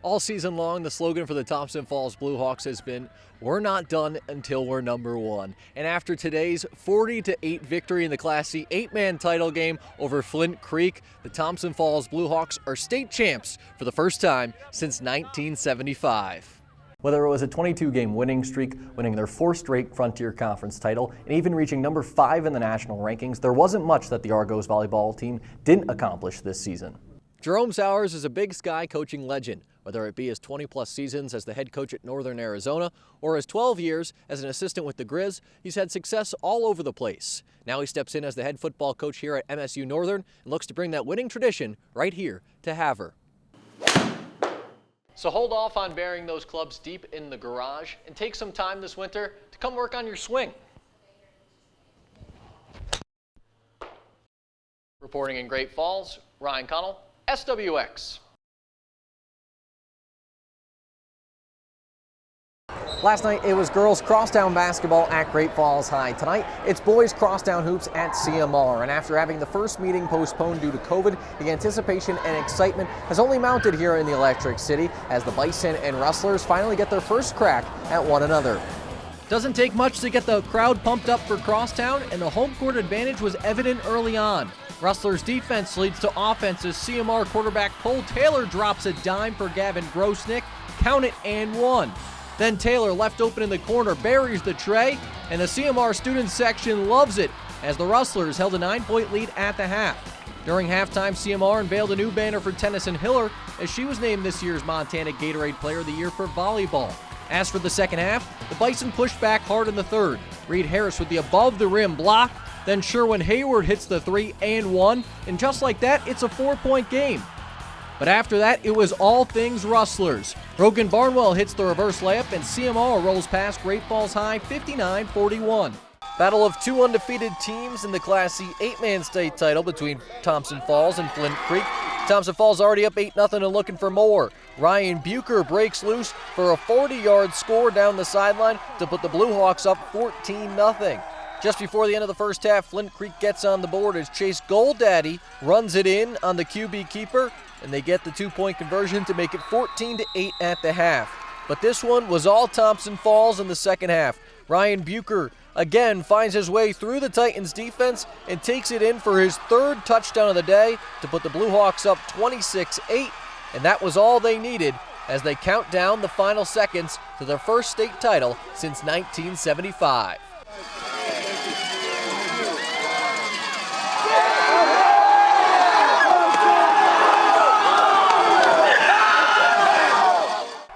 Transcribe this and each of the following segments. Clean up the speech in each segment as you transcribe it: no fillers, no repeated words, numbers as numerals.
All season long, the slogan for the Thompson Falls Bluehawks has been, "We're not done until we're number one." And after today's 40-8 victory in the Class C 8-man title game over Flint Creek, the Thompson Falls Bluehawks are state champs for the first time since 1975. Whether it was a 22-game winning streak, winning their fourth straight Frontier Conference title, and even reaching number 5 in the national rankings, there wasn't much that the Argos volleyball team didn't accomplish this season. Jerome Sowers is a Big Sky coaching legend, whether it be his 20-plus seasons as the head coach at Northern Arizona or his 12 years as an assistant with the Grizz. He's had success all over the place. Now he steps in as the head football coach here at MSU Northern and looks to bring that winning tradition right here to Havre. So hold off on burying those clubs deep in the garage and take some time this winter to come work on your swing. Reporting in Great Falls, Ryan Connell, SWX. Last night it was girls crosstown basketball at Great Falls High. Tonight it's boys crosstown hoops at CMR. And after having the first meeting postponed due to COVID, the anticipation and excitement has only mounted here in the Electric City as the Bison and Rustlers finally get their first crack at one another. Doesn't take much to get the crowd pumped up for crosstown, and the home court advantage was evident early on. Rustlers' defense leads to offense as CMR quarterback Cole Taylor drops a dime for Gavin Grosnick. Count it and one. Then Taylor, left open in the corner, buries the tray, and the CMR student section loves it as the Rustlers held a 9-point lead at the half. During halftime, CMR unveiled a new banner for Tennyson Hiller as she was named this year's Montana Gatorade Player of the Year for volleyball. As for the second half, the Bison pushed back hard in the third. Reed Harris with the above-the-rim block, then Sherwin Hayward hits the 3 and 1, and just like that, it's a 4-point game. But after that, it was all things Rustlers. Brogan Barnwell hits the reverse layup, and CMR rolls past Great Falls High 59-41. Battle of two undefeated teams in the Class C 8-man state title between Thompson Falls and Flint Creek. Thompson Falls already up 8-0 and looking for more. Ryan Bucher breaks loose for a 40-yard score down the sideline to put the Bluehawks up 14-0. Just before the end of the first half, Flint Creek gets on the board as Chase Goldaddy runs it in on the QB keeper, and they get the 2-point conversion to make it 14-8 at the half. But this one was all Thompson Falls in the second half. Ryan Bucher again finds his way through the Titans defense and takes it in for his third touchdown of the day to put the Bluehawks up 26-8, and that was all they needed as they count down the final seconds to their first state title since 1975.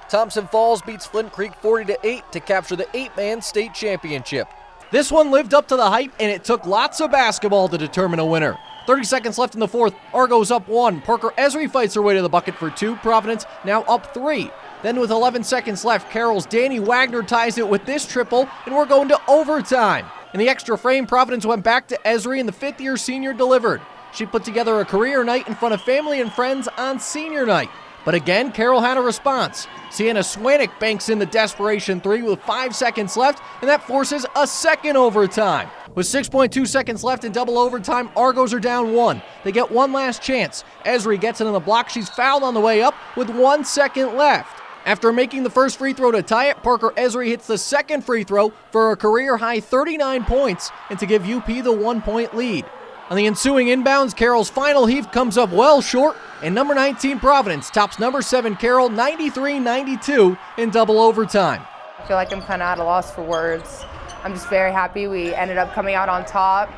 Thompson Falls beats Flint Creek 40-8 to capture the 8-man state championship. This one lived up to the hype, and it took lots of basketball to determine a winner. 30 seconds left in the fourth. Argos up 1. Parker Esri fights her way to the bucket for 2. Providence now up 3. Then with 11 seconds left, Carroll's Danny Wagner ties it with this triple, and we're going to overtime. In the extra frame, Providence went back to Esri, and the fifth-year senior delivered. She put together a career night in front of family and friends on senior night. But again, Carroll had a response. Sienna Swanik banks in the desperation 3 with 5 seconds left, and that forces a second overtime. With 6.2 seconds left in double overtime, Argos are down 1. They get one last chance. Esri gets it on the block. She's fouled on the way up with 1 second left. After making the first free throw to tie it, Parker Esri hits the second free throw for a career-high 39 points and to give UP the 1-point lead. On the ensuing inbounds, Carroll's final heave comes up well short, and number 19 Providence tops number 7 Carroll 93-92 in double overtime. I feel like I'm kind of at a loss for words. I'm just very happy we ended up coming out on top,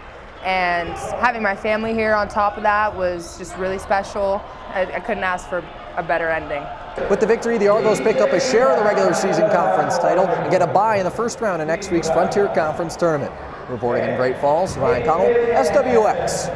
and having my family here on top of that was just really special. I couldn't ask for a better ending. With the victory, the Argos pick up a share of the regular season conference title and get a bye in the first round of next week's Frontier Conference tournament. Reporting in Great Falls, Ryan Connell, SWX.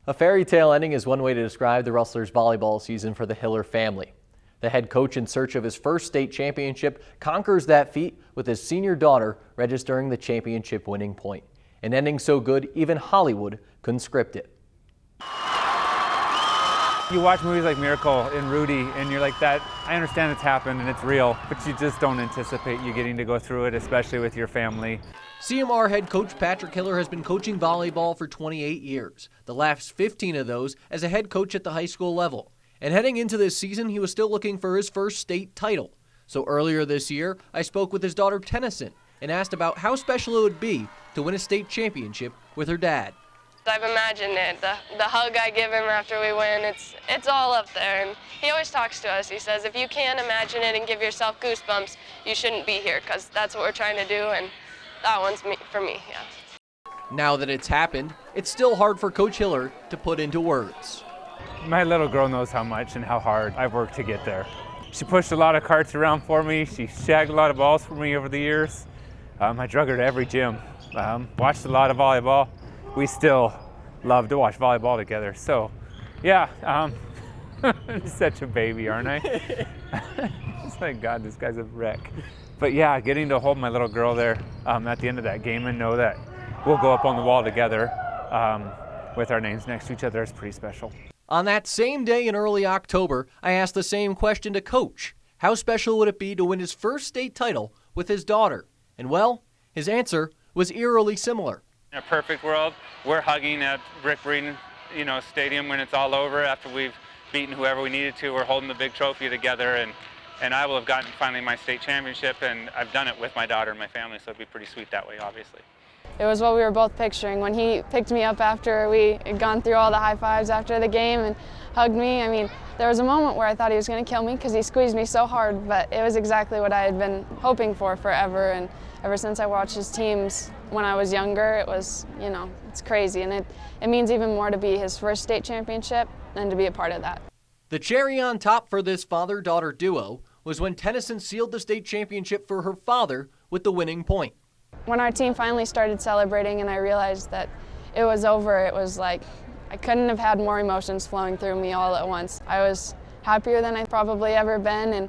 A fairy tale ending is one way to describe the Rustlers volleyball season for the Hiller family. The head coach, in search of his first state championship, conquers that feat with his senior daughter registering the championship winning point. An ending so good, even Hollywood couldn't script it. You watch movies like Miracle and Rudy, and you're like, that, I understand it's happened and it's real, but you just don't anticipate you getting to go through it, especially with your family. CMR head coach Patrick Hiller has been coaching volleyball for 28 years, the last 15 of those as a head coach at the high school level. And heading into this season, he was still looking for his first state title. So earlier this year, I spoke with his daughter Tennyson and asked about how special it would be to win a state championship with her dad. I've imagined it, the hug I give him after we win, it's all up there. And he always talks to us. He says, if you can't imagine it and give yourself goosebumps, you shouldn't be here, because that's what we're trying to do, and that one's for me, yeah. Now that it's happened, it's still hard for Coach Hiller to put into words. My little girl knows how much and how hard I've worked to get there. She pushed a lot of carts around for me. She shagged a lot of balls for me over the years. I drug her to every gym, watched a lot of volleyball. We still love to watch volleyball together. So, yeah, I'm such a baby, aren't I? It's like, God, this guy's a wreck. But yeah, getting to hold my little girl there at the end of that game and know that we'll go up on the wall together with our names next to each other is pretty special. On that same day in early October, I asked the same question to Coach. How special would it be to win his first state title with his daughter? And well, his answer was eerily similar. In a perfect world, we're hugging at Rick Breeden, Stadium when it's all over after we've beaten whoever we needed to. We're holding the big trophy together, and I will have gotten finally my state championship, and I've done it with my daughter and my family, so it'd be pretty sweet that way, obviously. It was what we were both picturing. When he picked me up after we had gone through all the high fives after the game and hugged me, I mean, there was a moment where I thought he was going to kill me because he squeezed me so hard, but it was exactly what I had been hoping for forever. And ever since I watched his teams when I was younger, it was, it's crazy. And it means even more to be his first state championship and to be a part of that. The cherry on top for this father-daughter duo was when Tennyson sealed the state championship for her father with the winning point. When our team finally started celebrating and I realized that it was over, it was like I couldn't have had more emotions flowing through me all at once. I was happier than I've probably ever been, and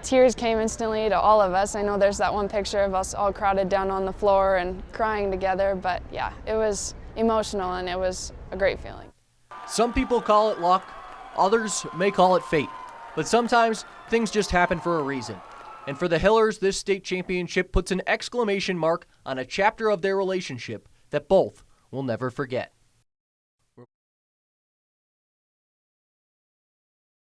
tears came instantly to all of us. I know there's that one picture of us all crowded down on the floor and crying together, but yeah, it was emotional and it was a great feeling. Some people call it luck, others may call it fate, but sometimes things just happen for a reason. And for the Hillers, this state championship puts an exclamation mark on a chapter of their relationship that both will never forget.